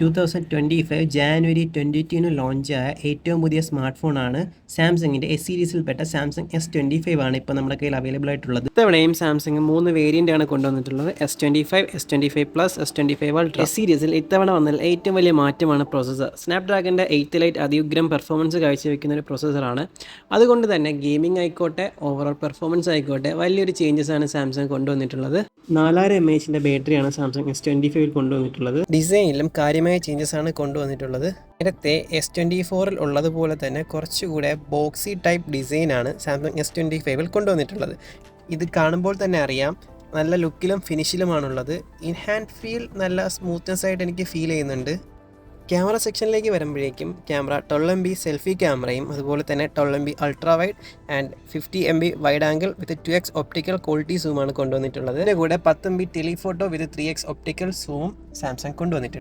2025 ജാനുവരി 22 ലോഞ്ചായ ഏറ്റവും പുതിയ സ്മാർട്ട് ഫോണാണ് സാംസങ്ങിൻ്റെ എസ് സീരീസിൽപ്പെട്ട സാംസങ് S25 ആണ് ഇപ്പോൾ നമ്മുടെ കയ്യിൽ അവൈലബിൾ ആയിട്ടുള്ളത്. ഇത്തവണയും സാംസങ് 3 വേരിയൻ്റാണ് കൊണ്ടുവന്നിട്ടുള്ളത്. S25, S25 plus, S25 ultra. S സീരീസിൽ ഇത്തവണ വന്നാൽ ഏറ്റവും വലിയ മാറ്റമാണ് പ്രോസസ്സർ. സ്നാപ്ഡ്രാഗൻ്റെ 8 ലൈറ്റ് അതിയുഗ്രം പെർഫോമൻസ് കാഴ്ചവെക്കുന്ന ഒരു പ്രോസസ്സറാണ്. അതുകൊണ്ട് തന്നെ ഗെയിമിംഗ് ആയിക്കോട്ടെ, ഓവറോൾ പെർഫോമൻസ് ആയിക്കോട്ടെ, വലിയൊരു ചേഞ്ചസ് ആണ് സാംസങ് കൊണ്ടുവന്നിട്ടുള്ളത്. 4000 mAh ബാറ്ററിയാണ് സാംസങ് S25 കൊണ്ടുവന്നിട്ടുള്ളത്. ഡിസൈനിലും കാര്യമായ ചേഞ്ചസ് ആണ് കൊണ്ടുവന്നിട്ടുള്ളത്. നേരത്തെ S24 ഉള്ളതുപോലെ തന്നെ കുറച്ചുകൂടെ ബോക്സി ടൈപ്പ് ഡിസൈനാണ് സാംസങ് S25 കൊണ്ടുവന്നിട്ടുള്ളത്. ഇത് കാണുമ്പോൾ തന്നെ അറിയാം നല്ല ലുക്കിലും ഫിനിഷിലുമാണുള്ളത്. ഇൻ ഹാൻഡ് ഫീൽ നല്ല സ്മൂത്ത്നെസ് ആയിട്ട് എനിക്ക് ഫീൽ ചെയ്യുന്നുണ്ട്. ക്യാമറ സെക്ഷനിലേക്ക് വരുമ്പോഴേക്കും ക്യാമറ 12 MB സെൽഫി ക്യാമറയും അതുപോലെ തന്നെ 12 MB ultra wide and 50 MB wide angle with 2x optical quality സൂമാണ് കൊണ്ടുവന്നിട്ടുള്ളത്. ഇതിൻ്റെ കൂടെ 10 MB telephoto with 3x optical zoom Samsung കൊണ്ടുവന്നിട്ടുണ്ട്.